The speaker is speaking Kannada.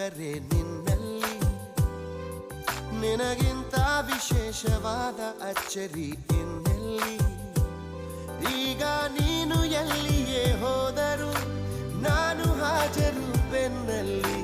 ಸಕ್ಕರೆ ನಿನ್ನಲ್ಲಿ, ನಿನಗಿಂತ ವಿಶೇಷವಾದ ಅಚ್ಚರಿ ಇನ್ನೆಲ್ಲಿ. ಈಗ ನೀನು ಎಲ್ಲಿಯೇ ಹೋದರೂ ನಾನು ಹಾಜರು ಬೆನ್ನಲ್ಲಿ.